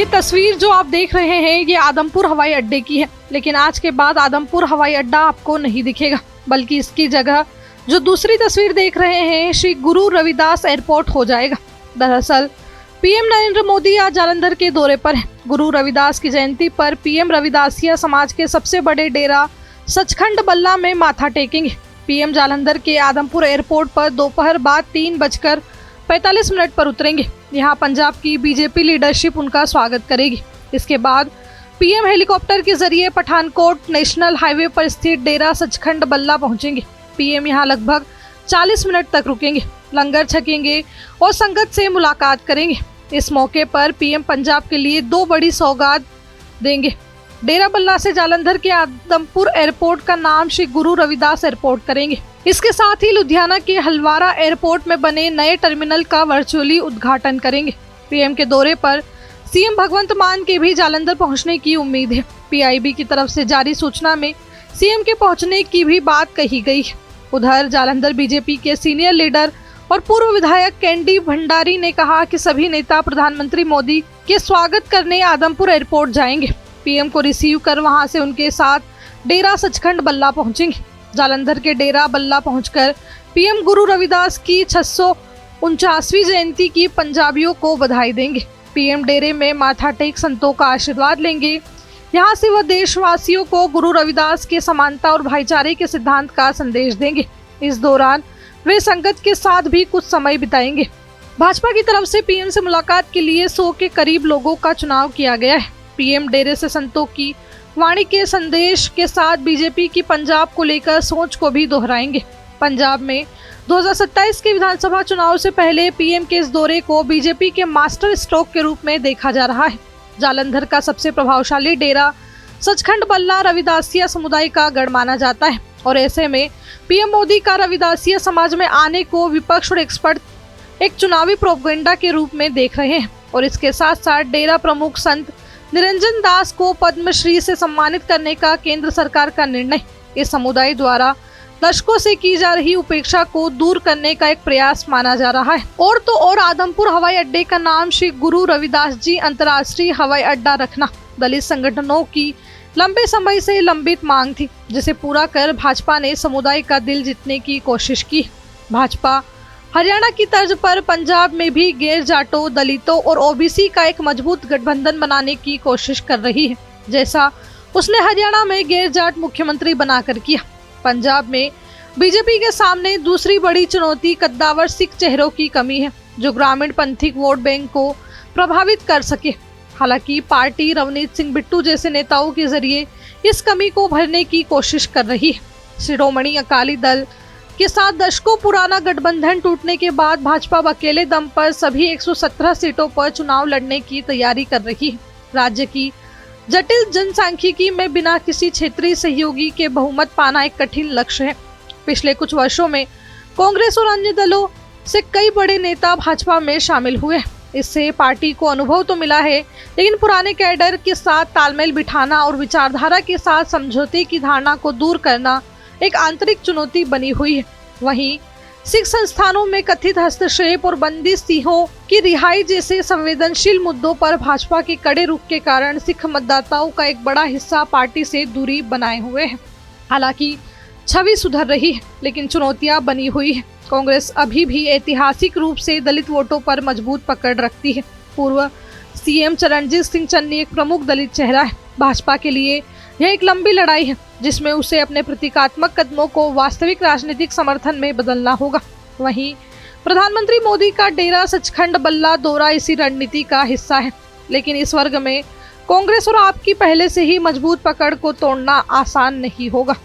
ये तस्वीर जो आप देख रहे हैं ये आदमपुर हवाई अड्डे की है, लेकिन आज के बाद आदमपुर हवाई अड्डा आपको नहीं दिखेगा, बल्कि इसकी जगह जो दूसरी तस्वीर देख रहे हैं श्री गुरु रविदास एयरपोर्ट हो जाएगा। दरअसल पीएम नरेंद्र मोदी आज जालंधर के दौरे पर हैं। गुरु रविदास की जयंती पर पीएम रविदासिया समाज के सबसे बड़े डेरा सचखंड बल्ला में माथा टेकेंगे। पीएम जालंधर के आदमपुर एयरपोर्ट पर दोपहर बाद 3:45 पर उतरेंगे। यहाँ पंजाब की बीजेपी लीडरशिप उनका स्वागत करेगी। इसके बाद पीएम हेलीकॉप्टर के जरिए पठानकोट नेशनल हाईवे पर स्थित डेरा सचखंड बल्ला पहुंचेंगे। पीएम यहाँ लगभग 40 मिनट तक रुकेंगे, लंगर छकेंगे और संगत से मुलाकात करेंगे। इस मौके पर पीएम पंजाब के लिए 2 बड़ी सौगात देंगे। डेरा बल्ला से जालंधर के आदमपुर एयरपोर्ट का नाम श्री गुरु रविदास एयरपोर्ट करेंगे। इसके साथ ही लुधियाना के हलवारा एयरपोर्ट में बने नए टर्मिनल का वर्चुअली उद्घाटन करेंगे। पीएम के दौरे पर सीएम भगवंत मान के भी जालंधर पहुंचने की उम्मीद है। पीआईबी की तरफ से जारी सूचना में सीएम के पहुंचने की भी बात कही गई है। उधर जालंधर बीजेपी के सीनियर लीडर और पूर्व विधायक कैंडी भंडारी ने कहा कि सभी नेता प्रधानमंत्री मोदी के स्वागत करने आदमपुर एयरपोर्ट जाएंगे। पीएम को रिसीव कर वहां से उनके साथ डेरा सचखंड बल्ला पहुंचेंगे। जालंधर के डेरा बल्ला पहुंचकर पीएम गुरु रविदास की 649वीं जयंती की पंजाबियों को बधाई देंगे। पीएम डेरे में माथा टेक संतों का आशीर्वाद लेंगे। यहाँ से वह देशवासियों को गुरु रविदास के समानता और भाईचारे के सिद्धांत का संदेश देंगे। इस दौरान वे संगत के साथ भी कुछ समय बिताएंगे। भाजपा की तरफ से पीएम से मुलाकात के लिए 100 के करीब लोगों का चुनाव किया गया है। पीएम डेरे से संतों की वाणी के संदेश के साथ बीजेपी की पंजाब को लेकर सोच को भी दोहराएंगे। पंजाब में 2027 के विधानसभा चुनाव से पहले पीएम के इस दौरे को बीजेपी के मास्टर स्ट्रोक के रूप में देखा जा रहा है। जालंधर का सबसे प्रभावशाली डेरा सचखंड बल्ला रविदासिया समुदाय का गढ़ माना जाता है और ऐसे में पीएम मोदी का रविदासिया समाज में आने को विपक्ष और एक्सपर्ट एक चुनावी प्रोपेगेंडा के रूप में देख रहे हैं। और इसके साथ साथ डेरा प्रमुख संत निरंजन दास को पद्मश्री से सम्मानित करने का केंद्र सरकार का निर्णय इस समुदाय द्वारा दशकों से की जा रही उपेक्षा को दूर करने का एक प्रयास माना जा रहा है। और तो और आदमपुर हवाई अड्डे का नाम श्री गुरु रविदास जी अंतर्राष्ट्रीय हवाई अड्डा रखना दलित संगठनों की लंबे समय से लंबित मांग थी, जिसे पूरा कर भाजपा ने समुदाय का दिल जीतने की कोशिश की। भाजपा हरियाणा की तर्ज पर पंजाब में भी गैर जाटों, दलितों और ओबीसी का एक मजबूत गठबंधन बनाने की कोशिश कर रही है, जैसा उसने हरियाणा में गैर जाट मुख्यमंत्री बनाकर किया। पंजाब में बीजेपी के सामने दूसरी बड़ी चुनौती कद्दावर सिख चेहरों की कमी है, जो ग्रामीण पंथिक वोट बैंक को प्रभावित कर सके। हालांकि पार्टी रवनीत सिंह बिट्टू जैसे नेताओं के जरिए इस कमी को भरने की कोशिश कर रही है। शिरोमणि अकाली दल के साथ दशकों पुराना गठबंधन टूटने के बाद भाजपा अकेले दम पर सभी 117 सीटों पर चुनाव लड़ने की तैयारी कर रही है। राज्य की जटिल जनसांख्यिकी में बिना किसी क्षेत्रीय सहयोगी के बहुमत पाना एक कठिन लक्ष्य है। पिछले कुछ वर्षों में कांग्रेस और अन्य दलों से कई बड़े नेता भाजपा में शामिल हुए। इससे पार्टी को अनुभव तो मिला है, लेकिन पुराने कैडर के साथ तालमेल बिठाना और विचारधारा के साथ समझौते की धारणा को दूर करना एक आंतरिक चुनौती बनी हुई है। वहीं सिख संस्थानों में कथित हस्तक्षेप और बंदी सिखों की रिहाई जैसे संवेदनशील मुद्दों पर भाजपा के कड़े रुख के कारण सिख मतदाताओं का एक बड़ा हिस्सा पार्टी से दूरी बनाए हुए है। हालांकि छवि सुधर रही है, लेकिन चुनौतियां बनी हुई है। कांग्रेस अभी भी ऐतिहासिक रूप से दलित वोटों पर मजबूत पकड़ रखती है। पूर्व सीएम चरणजीत सिंह चन्नी एक प्रमुख दलित चेहरा है। भाजपा के लिए यह एक लंबी लड़ाई है, जिसमें उसे अपने प्रतीकात्मक कदमों को वास्तविक राजनीतिक समर्थन में बदलना होगा। वहीं प्रधानमंत्री मोदी का डेरा सचखंड बल्ला दौरा इसी रणनीति का हिस्सा है, लेकिन इस वर्ग में कांग्रेस और आप की पहले से ही मजबूत पकड़ को तोड़ना आसान नहीं होगा।